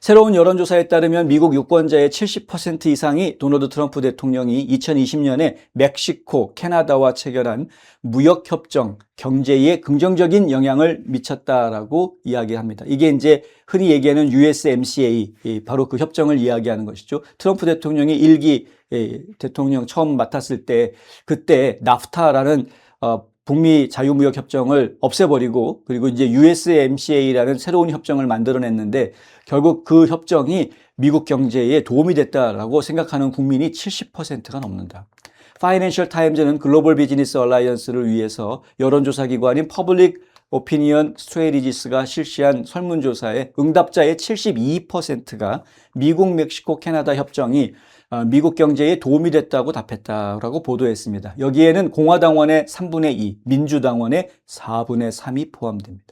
새로운 여론조사에 따르면 미국 유권자의 70% 이상이 도널드 트럼프 대통령이 2020년에 멕시코, 캐나다와 체결한 무역협정, 경제에 긍정적인 영향을 미쳤다라고 이야기합니다. 이게 이제 흔히 얘기하는 USMCA, 바로 그 협정을 이야기하는 것이죠. 트럼프 대통령이 1기 대통령 처음 맡았을 때 그때 나프타라는 북미 자유무역협정을 없애버리고 그리고 이제 USMCA라는 새로운 협정을 만들어냈는데 결국 그 협정이 미국 경제에 도움이 됐다라고 생각하는 국민이 70%가 넘는다. 파이낸셜 타임즈는 글로벌 비즈니스 얼라이언스를 위해서 여론조사 기관인 퍼블릭 오피니언 스트레이티지스가 실시한 설문조사에 응답자의 72%가 미국, 멕시코, 캐나다 협정이 미국 경제에 도움이 됐다고 답했다라고 보도했습니다. 여기에는 공화당원의 3분의 2, 민주당원의 4분의 3이 포함됩니다.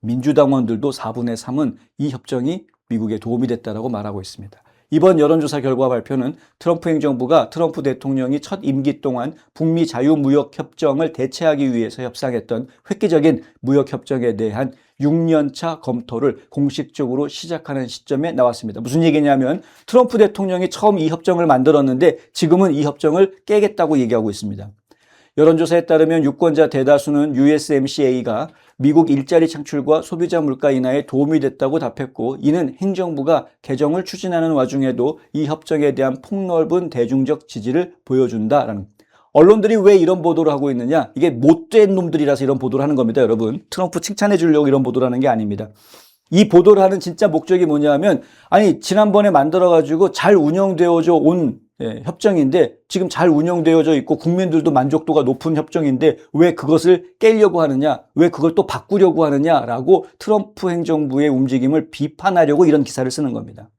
민주당원들도 4분의 3은 이 협정이 미국에 도움이 됐다라고 말하고 있습니다. 이번 여론조사 결과 발표는 트럼프 행정부가 트럼프 대통령이 첫 임기 동안 북미 자유무역협정을 대체하기 위해서 협상했던 획기적인 무역협정에 대한 6년차 검토를 공식적으로 시작하는 시점에 나왔습니다. 무슨 얘기냐면 트럼프 대통령이 처음 이 협정을 만들었는데 지금은 이 협정을 깨겠다고 얘기하고 있습니다. 여론조사에 따르면 유권자 대다수는 USMCA가 미국 일자리 창출과 소비자 물가 인하에 도움이 됐다고 답했고 이는 행정부가 개정을 추진하는 와중에도 이 협정에 대한 폭넓은 대중적 지지를 보여준다라는. 언론들이 왜 이런 보도를 하고 있느냐? 이게 못된 놈들이라서 이런 보도를 하는 겁니다, 여러분. 트럼프 칭찬해 주려고 이런 보도를 하는 게 아닙니다. 이 보도를 하는 진짜 목적이 뭐냐면 아니 지난번에 만들어가지고 잘 운영되어져 온 협정인데 지금 잘 운영되어져 있고 국민들도 만족도가 높은 협정인데 왜 그것을 깨려고 하느냐, 왜 그걸 또 바꾸려고 하느냐라고 트럼프 행정부의 움직임을 비판하려고 이런 기사를 쓰는 겁니다.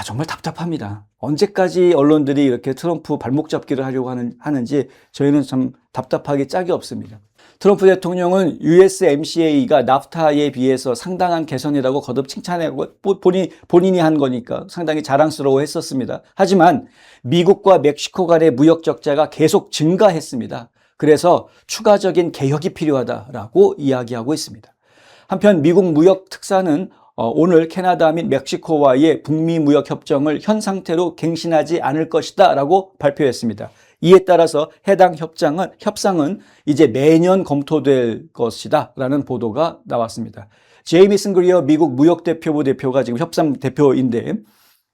정말 답답합니다. 언제까지 언론들이 이렇게 트럼프 발목 잡기를 하려고 하는지 저희는 참 답답하기 짝이 없습니다. 트럼프 대통령은 USMCA가 나프타에 비해서 상당한 개선이라고 거듭 칭찬하고 본인이 한 거니까 상당히 자랑스러워 했었습니다. 하지만 미국과 멕시코 간의 무역 적자가 계속 증가했습니다. 그래서 추가적인 개혁이 필요하다라고 이야기하고 있습니다. 한편 미국 무역 특사는 오늘 캐나다 및 멕시코와의 북미 무역 협정을 현 상태로 갱신하지 않을 것이다 라고 발표했습니다. 이에 따라서 해당 협상은 이제 매년 검토될 것이다 라는 보도가 나왔습니다. 제이미슨 그리어 미국 무역대표부 대표가 지금 협상 대표인데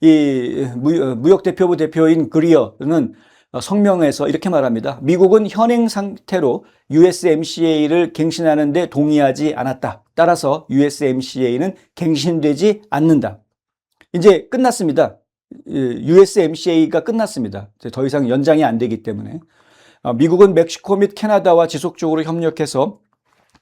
이 무역대표부 대표인 그리어는 성명에서 이렇게 말합니다. 미국은 현행 상태로 USMCA를 갱신하는 데 동의하지 않았다. 따라서 USMCA는 갱신되지 않는다. 이제 끝났습니다. USMCA가 끝났습니다. 더 이상 연장이 안 되기 때문에. 미국은 멕시코 및 캐나다와 지속적으로 협력해서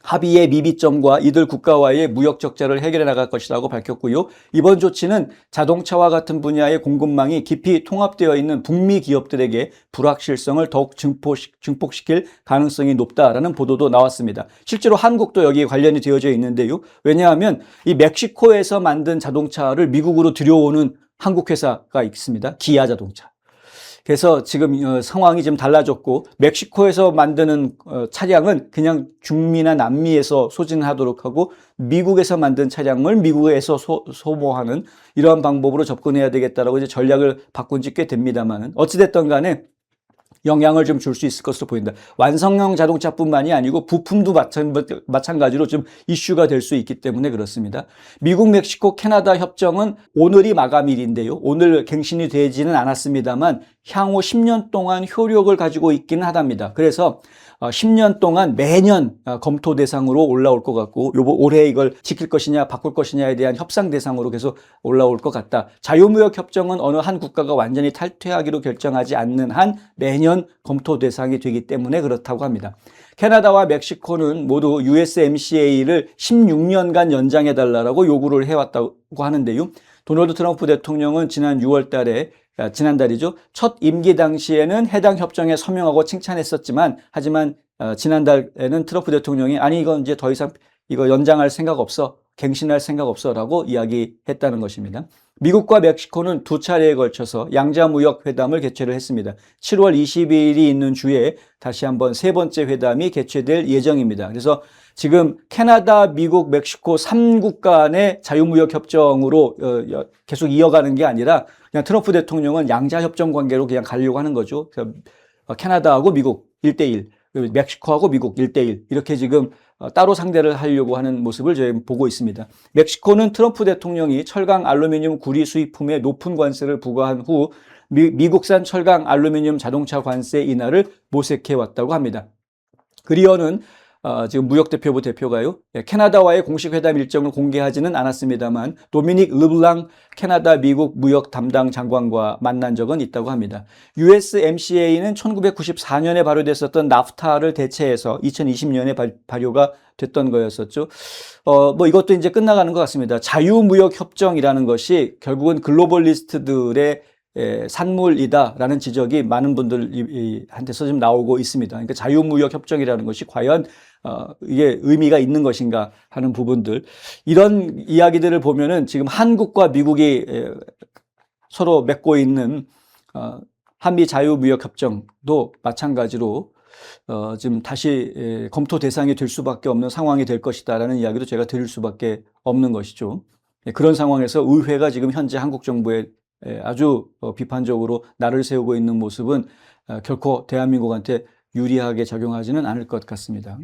합의의 미비점과 이들 국가와의 무역 적자를 해결해 나갈 것이라고 밝혔고요. 이번 조치는 자동차와 같은 분야의 공급망이 깊이 통합되어 있는 북미 기업들에게 불확실성을 더욱 증폭시킬 가능성이 높다라는 보도도 나왔습니다. 실제로 한국도 여기에 관련이 되어져 있는데요. 왜냐하면 이 멕시코에서 만든 자동차를 미국으로 들여오는 한국 회사가 있습니다. 기아 자동차. 그래서 지금 상황이 좀 달라졌고 멕시코에서 만드는 차량은 그냥 중미나 남미에서 소진하도록 하고 미국에서 만든 차량을 미국에서 소모하는 이러한 방법으로 접근해야 되겠다라고 이제 전략을 바꾼 지 꽤 됩니다만은 어찌됐든 간에 영향을 좀 줄 수 있을 것으로 보인다. 완성형 자동차뿐만이 아니고 부품도 마찬가지로 좀 이슈가 될 수 있기 때문에 그렇습니다. 미국, 멕시코, 캐나다 협정은 오늘이 마감일인데요. 오늘 갱신이 되지는 않았습니다만 향후 10년 동안 효력을 가지고 있기는 하답니다. 그래서 10년 동안 매년 검토 대상으로 올라올 것 같고 올해 이걸 지킬 것이냐 바꿀 것이냐에 대한 협상 대상으로 계속 올라올 것 같다. 자유무역 협정은 어느 한 국가가 완전히 탈퇴하기로 결정하지 않는 한 매년 검토 대상이 되기 때문에 그렇다고 합니다. 캐나다와 멕시코는 모두 USMCA를 16년간 연장해달라고 요구를 해왔다고 하는데요. 도널드 트럼프 대통령은 지난달이죠. 첫 임기 당시에는 해당 협정에 서명하고 칭찬했었지만 하지만 지난달에는 트럼프 대통령이 아니 이건 이제 더 이상 이거 연장할 생각 없어. 갱신할 생각 없어라고 이야기했다는 것입니다. 미국과 멕시코는 두 차례에 걸쳐서 양자무역회담을 개최를 했습니다. 7월 20일이 있는 주에 다시 한번 세 번째 회담이 개최될 예정입니다. 그래서 지금 캐나다, 미국, 멕시코 3국 간의 자유무역협정으로 계속 이어가는 게 아니라 그냥 트럼프 대통령은 양자협정 관계로 그냥 가려고 하는 거죠. 캐나다하고 미국 1대1, 멕시코하고 미국 1대1 이렇게 지금 따로 상대를 하려고 하는 모습을 저희 보고 있습니다. 멕시코는 트럼프 대통령이 철강 알루미늄 구리 수입품에 높은 관세를 부과한 후 미국산 철강 알루미늄 자동차 관세 인하를 모색해 왔다고 합니다. 그리어는 지금 무역대표부 대표가요, 캐나다와의 공식 회담 일정을 공개하지는 않았습니다만 도미닉 르블랑 캐나다 미국 무역 담당 장관과 만난 적은 있다고 합니다. USMCA는 1994년에 발효됐었던 나프타를 대체해서 2020년에 발효가 됐던 거였었죠. 뭐 이것도 이제 끝나가는 것 같습니다. 자유무역협정이라는 것이 결국은 글로벌리스트들의 산물이다라는 지적이 많은 분들한테서 좀 나오고 있습니다. 그러니까 자유무역협정이라는 것이 과연 이게 의미가 있는 것인가 하는 부분들, 이런 이야기들을 보면은 지금 한국과 미국이 서로 맺고 있는 한미 자유무역협정도 마찬가지로 지금 다시 검토 대상이 될 수밖에 없는 상황이 될 것이다라는 이야기도 제가 드릴 수밖에 없는 것이죠. 그런 상황에서 의회가 지금 현재 한국 정부에 아주 비판적으로 날을 세우고 있는 모습은 결코 대한민국한테 유리하게 작용하지는 않을 것 같습니다.